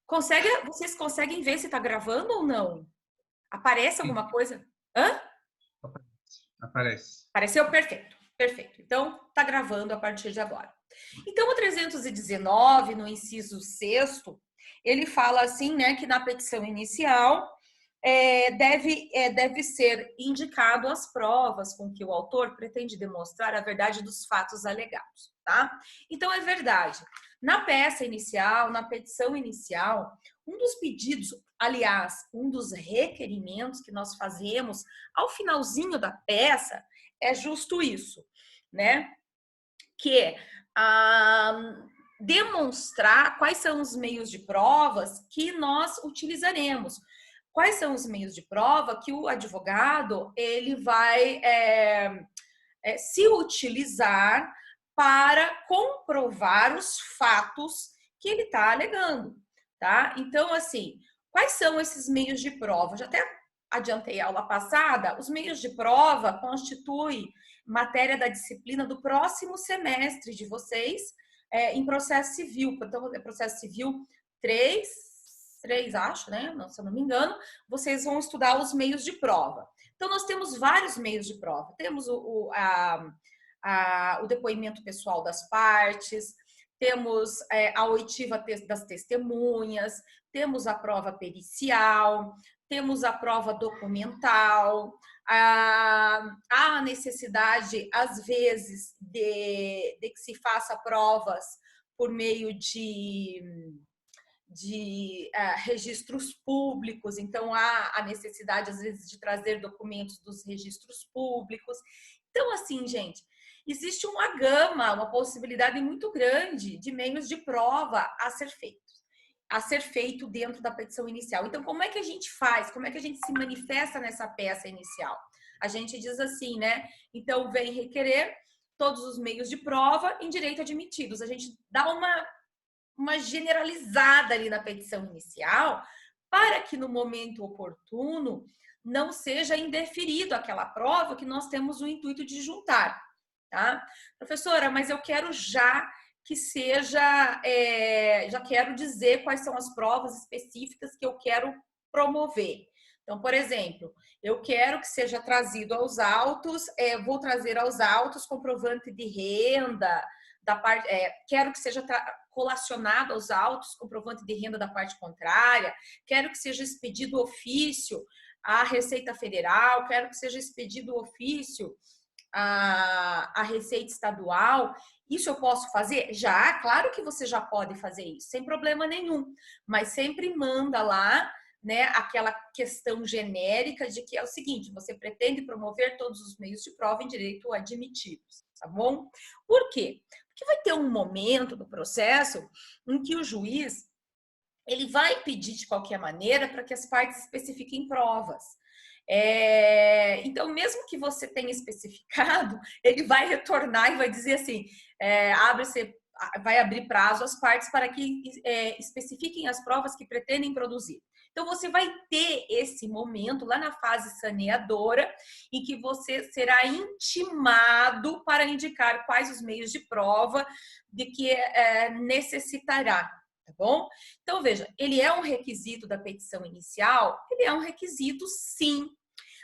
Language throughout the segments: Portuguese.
Vocês conseguem ver se está gravando ou não? Aparece alguma coisa? Hã? Aparece. Apareceu? Perfeito. Perfeito. Então, está gravando a partir de agora. Então, o 319, no inciso 6º, ele fala assim, né, que na petição inicial deve ser indicado as provas com que o autor pretende demonstrar a verdade dos fatos alegados, tá? Então, é verdade. Na peça inicial, na petição inicial, um dos pedidos, aliás, um dos requerimentos que nós fazemos ao finalzinho da peça é justo isso, né? Que é demonstrar quais são os meios de provas que nós utilizaremos. Quais são os meios de prova que o advogado ele vai se utilizar para comprovar os fatos que ele está alegando, tá? Então, assim, quais são esses meios de prova? Já até adiantei a aula passada, os meios de prova constituem matéria da disciplina do próximo semestre de vocês em processo civil. Então, é processo civil 3, acho, né? Se eu não me engano, vocês vão estudar os meios de prova. Então, nós temos vários meios de prova. Temos o depoimento pessoal das partes, temos a oitiva das testemunhas, temos a prova pericial, temos a prova documental, há necessidade, às vezes, de que se faça provas por meio de registros públicos, então há a necessidade, às vezes, de trazer documentos dos registros públicos. Então, assim, gente, existe uma gama, uma possibilidade muito grande de meios de prova a ser feito dentro da petição inicial. Então, como é que a gente faz? Como é que a gente se manifesta nessa peça inicial? A gente diz assim, né? Então, vem requerer todos os meios de prova em direito admitidos. A gente dá uma generalizada ali na petição inicial para que no momento oportuno não seja indeferido aquela prova que nós temos o intuito de juntar, tá? Professora, mas eu quero já que seja, já quero dizer quais são as provas específicas que eu quero promover. Então, por exemplo, eu quero que seja trazido aos autos, vou trazer aos autos comprovante de renda, da parte, quero que seja colacionado aos autos comprovante de renda da parte contrária, quero que seja expedido ofício à Receita Federal, quero que seja expedido ofício à Receita Estadual. Isso eu posso fazer? Já, claro que você já pode fazer isso, sem problema nenhum, mas sempre manda lá, né, aquela questão genérica de que é o seguinte, você pretende promover todos os meios de prova em direito admitidos, tá bom? Por quê? Porque vai ter um momento do processo em que o juiz ele vai pedir de qualquer maneira para que as partes especifiquem provas. Então, mesmo que você tenha especificado, ele vai retornar e vai dizer assim, vai abrir prazo às partes para que especifiquem as provas que pretendem produzir. Então, você vai ter esse momento lá na fase saneadora em que você será intimado para indicar quais os meios de prova de que necessitará, tá bom? Então, veja, ele é um requisito da petição inicial? Ele é um requisito, sim,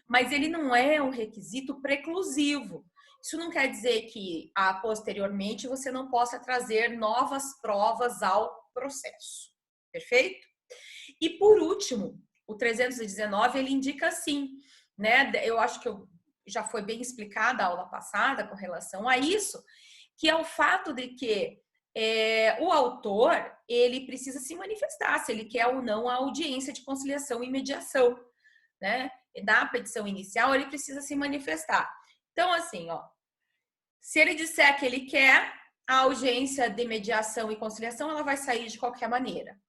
mas ele não é um requisito preclusivo. Isso não quer dizer que, posteriormente, você não possa trazer novas provas ao processo, perfeito? E, por último, o 319, ele indica assim, né? Eu acho que já foi bem explicada a aula passada com relação a isso, que é o fato de que o autor, ele precisa se manifestar, se ele quer ou não a audiência de conciliação e mediação, né? Na petição inicial, ele precisa se manifestar. Então, assim, ó, se ele disser que ele quer a audiência de mediação e conciliação, ela vai sair de qualquer maneira.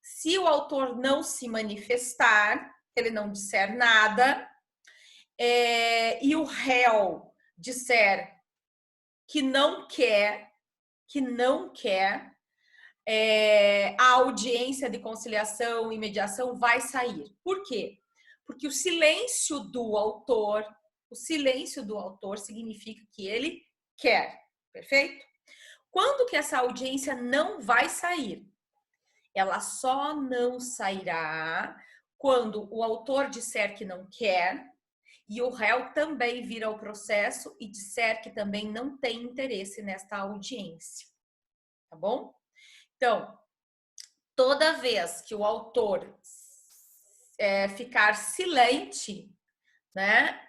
Se o autor não se manifestar, ele não disser nada, e o réu disser que não quer, a audiência de conciliação e mediação vai sair. Por quê? Porque o silêncio do autor significa que ele quer, perfeito? Quando que essa audiência não vai sair? Ela só não sairá quando o autor disser que não quer e o réu também vir ao processo e disser que também não tem interesse nesta audiência, tá bom? Então, toda vez que o autor ficar silente, né,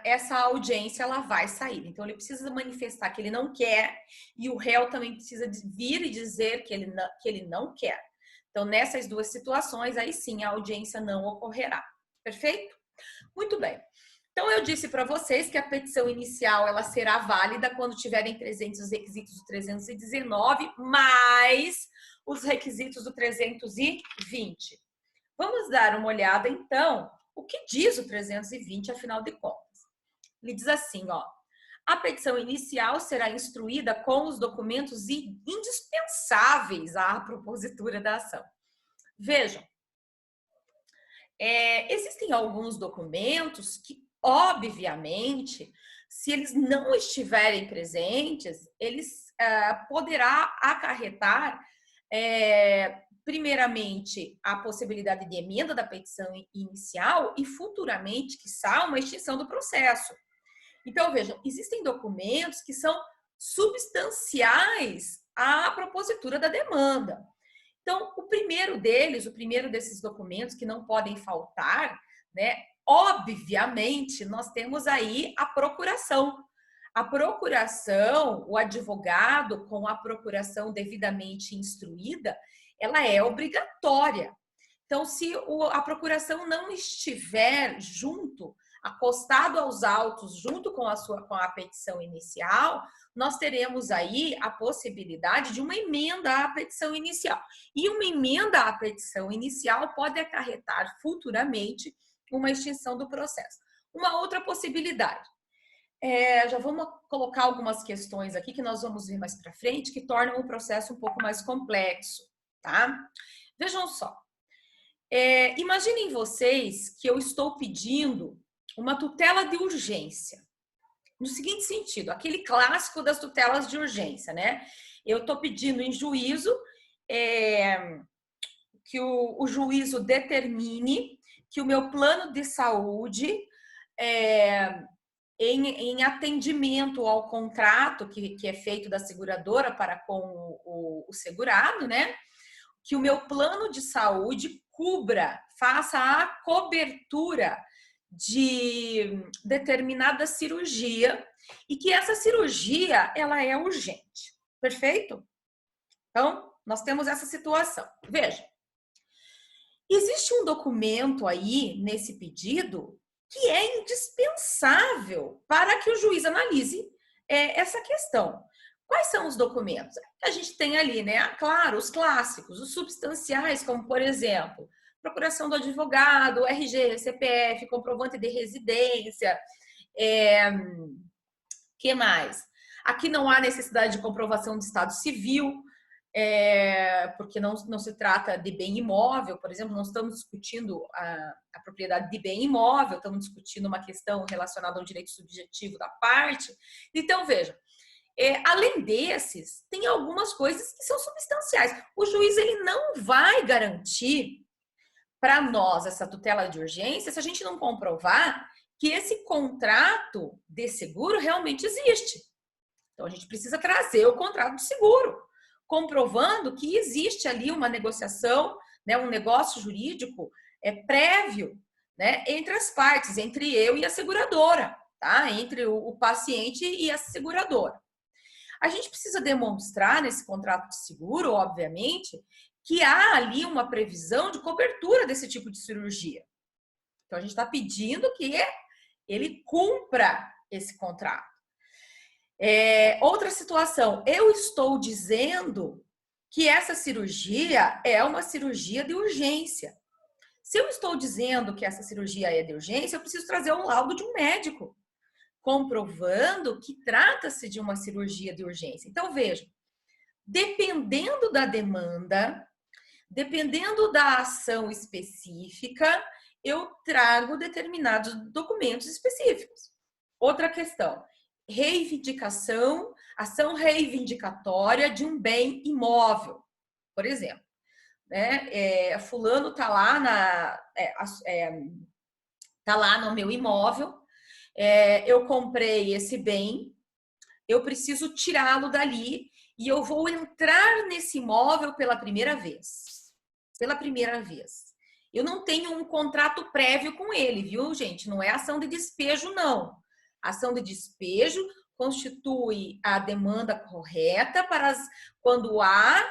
essa audiência ela vai sair. Então, ele precisa manifestar que ele não quer e o réu também precisa vir e dizer que ele não quer. Então, nessas duas situações, aí sim a audiência não ocorrerá. Perfeito? Muito bem. Então, eu disse para vocês que a petição inicial ela será válida quando tiverem presentes os requisitos do 319, mais os requisitos do 320. Vamos dar uma olhada, então, o que diz o 320, afinal de contas. Ele diz assim, ó, a petição inicial será instruída com os documentos indispensáveis à propositura da ação. Vejam, existem alguns documentos que, obviamente, se eles não estiverem presentes, eles poderá acarretar, primeiramente, a possibilidade de emenda da petição inicial e, futuramente, quiçá, uma extinção do processo. Então, vejam, existem documentos que são substanciais à propositura da demanda. Então, o primeiro desses documentos que não podem faltar, né? Obviamente, nós temos aí a procuração. A procuração, o advogado com a procuração devidamente instruída, ela é obrigatória. Então, se a procuração não estiver junto, acostado aos autos, junto com a petição inicial, nós teremos aí a possibilidade de uma emenda à petição inicial. E uma emenda à petição inicial pode acarretar futuramente uma extinção do processo. Uma outra possibilidade. Já vamos colocar algumas questões aqui que nós vamos ver mais para frente, que tornam o processo um pouco mais complexo, tá? Vejam só. Imaginem vocês que eu estou pedindo uma tutela de urgência. No seguinte sentido, aquele clássico das tutelas de urgência, né? Eu estou pedindo em juízo que o juízo determine que o meu plano de saúde, em atendimento ao contrato que é feito da seguradora para com o segurado, né? Que o meu plano de saúde faça a cobertura de determinada cirurgia e que essa cirurgia ela é urgente. Perfeito? Então, nós temos essa situação. Veja, existe um documento aí nesse pedido que é indispensável para que o juiz analise essa questão. Quais são os documentos? A gente tem ali, né? Claro, os clássicos, os substanciais, como, por exemplo, procuração do advogado, RG, CPF, comprovante de residência. Que mais? Aqui não há necessidade de comprovação de estado civil, porque não se trata de bem imóvel, por exemplo, não estamos discutindo a propriedade de bem imóvel, estamos discutindo uma questão relacionada ao direito subjetivo da parte. Então, veja, além desses, tem algumas coisas que são substanciais. O juiz ele não vai garantir para nós essa tutela de urgência se a gente não comprovar que esse contrato de seguro realmente existe. Então, a gente precisa trazer o contrato de seguro, comprovando que existe ali uma negociação, né, um negócio jurídico prévio, né, entre as partes, entre eu e a seguradora, tá? Entre o paciente e a seguradora. A gente precisa demonstrar nesse contrato de seguro, obviamente, que há ali uma previsão de cobertura desse tipo de cirurgia. Então, a gente está pedindo que ele cumpra esse contrato. Outra situação, eu estou dizendo que essa cirurgia é uma cirurgia de urgência. Se eu estou dizendo que essa cirurgia é de urgência, eu preciso trazer um laudo de um médico, comprovando que trata-se de uma cirurgia de urgência. Então, vejam, dependendo da demanda, dependendo da ação específica, eu trago determinados documentos específicos. Outra questão, ação reivindicatória de um bem imóvel, por exemplo. né? Fulano tá lá tá lá no meu imóvel, eu comprei esse bem, eu preciso tirá-lo dali e eu vou entrar nesse imóvel pela primeira vez. Pela primeira vez. Eu não tenho um contrato prévio com ele, viu, gente? Não é ação de despejo, não. Ação de despejo constitui a demanda correta para quando há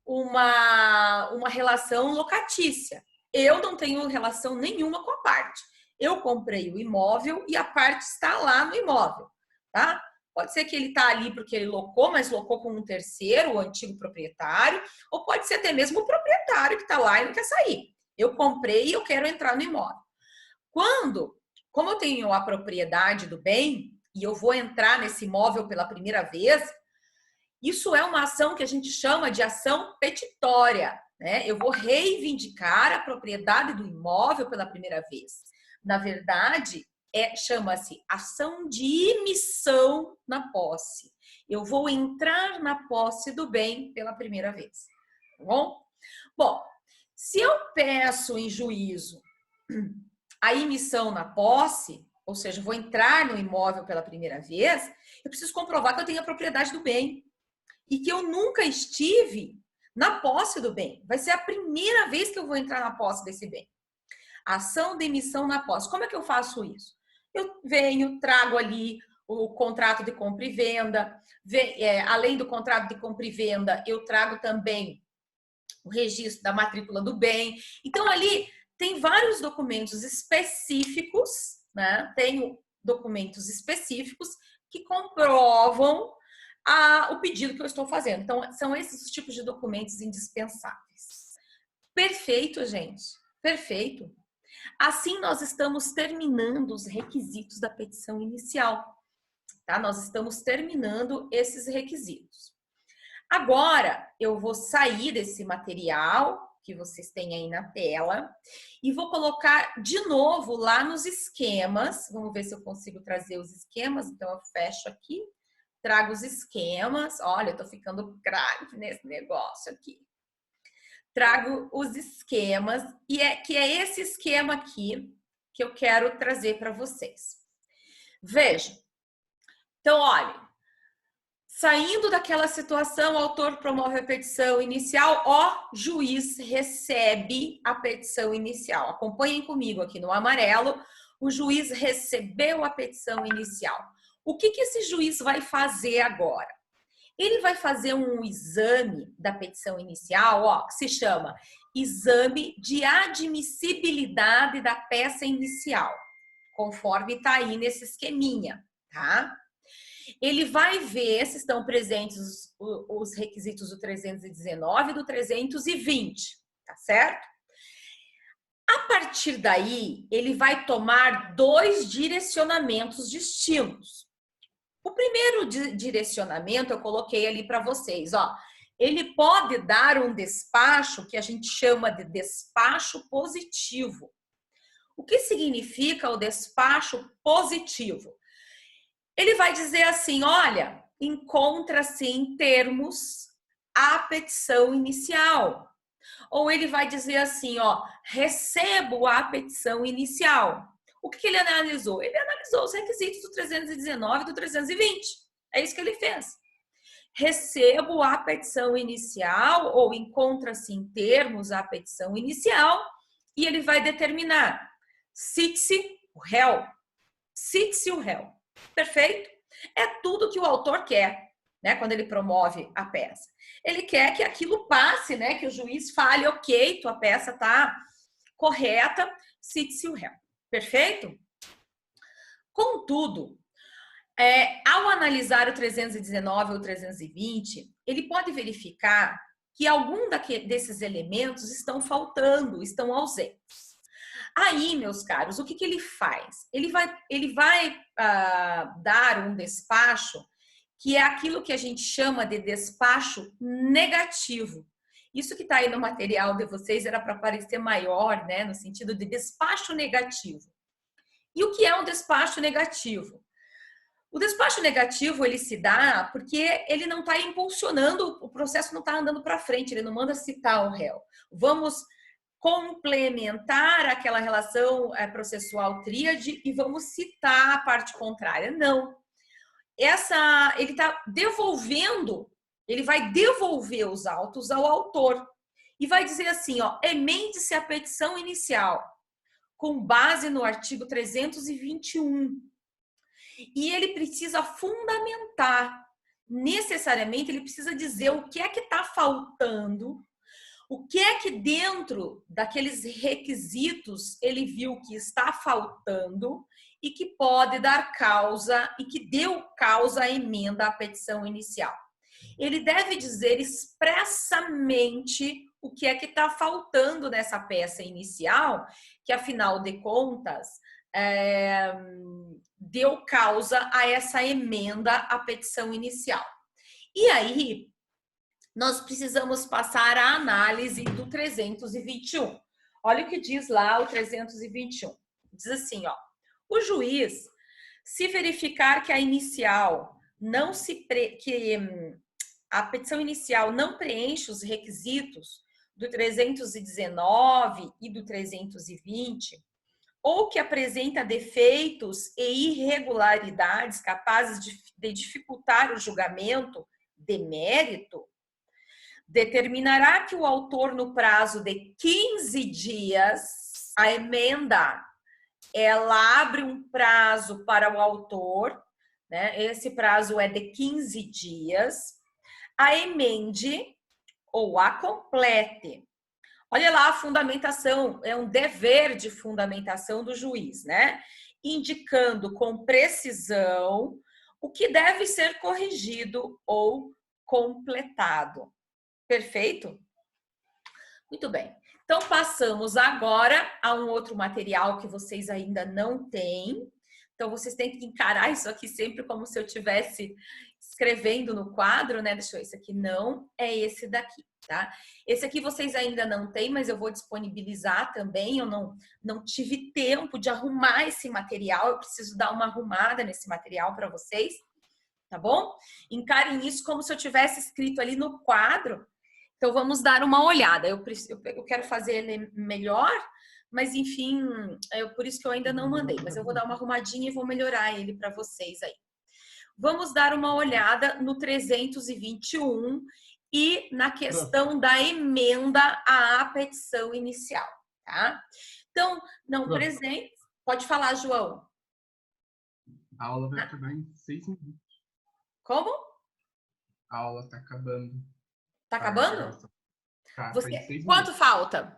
uma relação locatícia. Eu não tenho relação nenhuma com a parte. Eu comprei o imóvel e a parte está lá no imóvel, tá? Pode ser que ele está ali porque ele locou, mas locou com um terceiro, o antigo proprietário, ou pode ser até mesmo o proprietário que está lá e não quer sair. Eu comprei e eu quero entrar no imóvel. Como eu tenho a propriedade do bem e eu vou entrar nesse imóvel pela primeira vez, isso é uma ação que a gente chama de ação petitória, né? Eu vou reivindicar a propriedade do imóvel pela primeira vez. Na verdade, chama-se ação de imissão na posse. Eu vou entrar na posse do bem pela primeira vez, tá bom? Bom, se eu peço em juízo a imissão na posse, ou seja, vou entrar no imóvel pela primeira vez, eu preciso comprovar que eu tenho a propriedade do bem e que eu nunca estive na posse do bem. Vai ser a primeira vez que eu vou entrar na posse desse bem. Ação de emissão na posse. Como é que eu faço isso? Eu venho, trago ali o contrato de compra e venda. Além do contrato de compra e venda, eu trago também o registro da matrícula do bem. Então, ali tem vários documentos específicos, né? Tenho documentos específicos que comprovam o pedido que eu estou fazendo. Então, são esses os tipos de documentos indispensáveis. Perfeito, gente. Perfeito. Assim, nós estamos terminando os requisitos da petição inicial, tá? Nós estamos terminando esses requisitos. Agora, eu vou sair desse material que vocês têm aí na tela e vou colocar de novo lá nos esquemas. Vamos ver se eu consigo trazer os esquemas. Então, eu fecho aqui, trago os esquemas. Olha, eu tô ficando craque nesse negócio aqui. Trago os esquemas e que é esse esquema aqui que eu quero trazer para vocês. Vejam. Então, olha, saindo daquela situação, o autor promove a petição inicial, juiz recebe a petição inicial. Acompanhem comigo aqui no amarelo, o juiz recebeu a petição inicial. O que esse juiz vai fazer agora? Ele vai fazer um exame da petição inicial, que se chama exame de admissibilidade da peça inicial, conforme está aí nesse esqueminha, tá? Ele vai ver se estão presentes os requisitos do 319 e do 320, tá certo? A partir daí, ele vai tomar 2 direcionamentos distintos. O primeiro direcionamento eu coloquei ali para vocês, ele pode dar um despacho que a gente chama de despacho positivo. O que significa o despacho positivo? Ele vai dizer assim, olha, encontra-se em termos a petição inicial. Ou ele vai dizer assim, recebo a petição inicial. O que ele analisou? Ele analisou os requisitos do 319 e do 320. É isso que ele fez. Recebo a petição inicial ou encontra-se em termos a petição inicial e ele vai determinar cite-se o réu. Cite-se o réu. Perfeito? É tudo que o autor quer, né? Quando ele promove a peça. Ele quer que aquilo passe, né? Que o juiz fale, ok, tua peça está correta, cite-se o réu. Perfeito? Contudo, ao analisar o 319 ou 320, ele pode verificar que algum desses elementos estão faltando, estão ausentes. Aí, meus caros, o que ele faz? Ele vai dar um despacho que é aquilo que a gente chama de despacho negativo. Isso que está aí no material de vocês era para parecer maior, né? No sentido de despacho negativo. E o que é um despacho negativo? O despacho negativo, ele se dá porque ele não está impulsionando, o processo não está andando para frente, ele não manda citar o réu. Vamos complementar aquela relação processual tríade e vamos citar a parte contrária. Não. Ele está devolvendo, ele vai devolver os autos ao autor e vai dizer assim, ó, emende-se a petição inicial com base no artigo 321. E ele precisa fundamentar, necessariamente, ele precisa dizer o que é que está faltando, o que é que dentro daqueles requisitos ele viu que está faltando e que pode dar causa e que deu causa à emenda à petição inicial. Ele deve dizer expressamente o que é que está faltando nessa peça inicial, que afinal de contas deu causa a essa emenda à petição inicial. E aí, nós precisamos passar a análise do 321. Olha o que diz lá o 321. Diz assim, ó, o juiz, se verificar que a petição inicial não preenche os requisitos do 319 e do 320, ou que apresenta defeitos e irregularidades capazes de dificultar o julgamento de mérito, determinará que o autor, no prazo de 15 dias, a emenda, ela abre um prazo para o autor, né? Esse prazo é de 15 dias, a emende ou a complete. Olha lá a fundamentação, é um dever de fundamentação do juiz, né? Indicando com precisão o que deve ser corrigido ou completado. Perfeito? Muito bem. Então, passamos agora a um outro material que vocês ainda não têm. Então, vocês têm que encarar isso aqui sempre como se eu estivesse escrevendo no quadro, né? Deixa eu ver, esse aqui não, é esse daqui, tá? Esse aqui vocês ainda não têm, mas eu vou disponibilizar também. Eu não tive tempo de arrumar esse material, eu preciso dar uma arrumada nesse material para vocês, tá bom? Encarem isso como se eu tivesse escrito ali no quadro. Então, vamos dar uma olhada. Eu quero fazer ele melhor, mas, enfim, por isso que eu ainda não mandei. Mas eu vou dar uma arrumadinha e vou melhorar ele para vocês aí. Vamos dar uma olhada no 321 e na questão da emenda à petição inicial, tá? Então, não presente. Pode falar, João. A aula vai acabar em 6 minutos. Como? A aula está acabando. Tá acabando? Tá, quanto falta?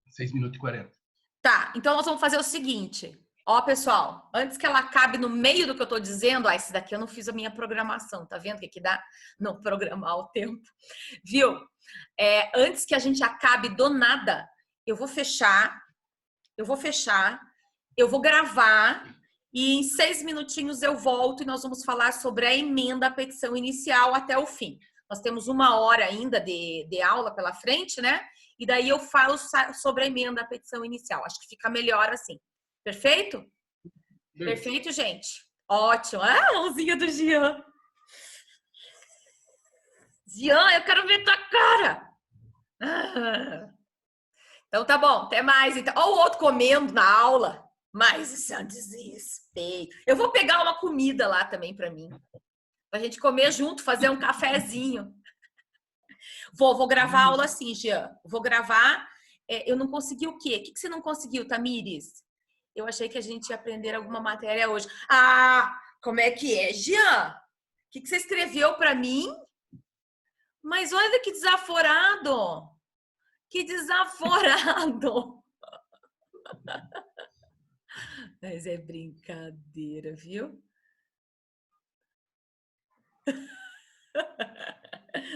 6 minutos e 40. Tá, então nós vamos fazer o seguinte. Ó, pessoal, antes que ela acabe no meio do que eu tô dizendo, esse daqui eu não fiz a minha programação, tá vendo o que dá não programar o tempo? Viu? Antes que a gente acabe do nada, eu vou fechar, eu vou gravar e em 6 minutinhos eu volto e nós vamos falar sobre a emenda à petição inicial até o fim. Nós temos 1 hora ainda de aula pela frente, né? E daí eu falo sobre a emenda à petição inicial. Acho que fica melhor assim. Perfeito? Perfeito, gente? Ótimo. Ah, a mãozinha do Jean. Jean, eu quero ver tua cara. Então tá bom, até mais. Então, ó, o outro comendo na aula. Mas isso é um desrespeito. Eu vou pegar uma comida lá também para mim. Pra gente comer junto, fazer um cafezinho. Vou gravar a aula assim, Jean. Vou gravar. Eu não consegui o quê? O que você não conseguiu, Tamires? Eu achei que a gente ia aprender alguma matéria hoje. Ah, como é que é, Jean? O que você escreveu para mim? Mas olha que desaforado. Que desaforado. Mas é brincadeira, viu?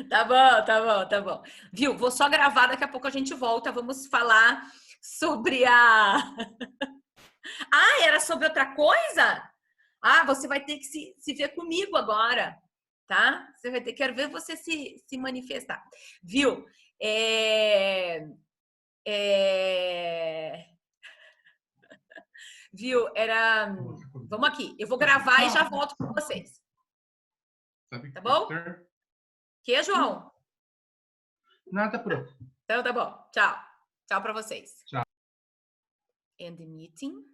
Tá bom, tá bom, tá bom. Viu? Vou só gravar, daqui a pouco a gente volta. Vamos falar sobre a... Ah, era sobre outra coisa? Ah, você vai ter que se ver comigo agora, tá? Você vai ter, quero ver você se manifestar. Viu? Viu? Era... Vamos aqui. Eu vou gravar e já volto com vocês. Tá bom? Que, João? Nada, prof. Então tá bom. Tchau. Tchau para vocês. Tchau. End the meeting.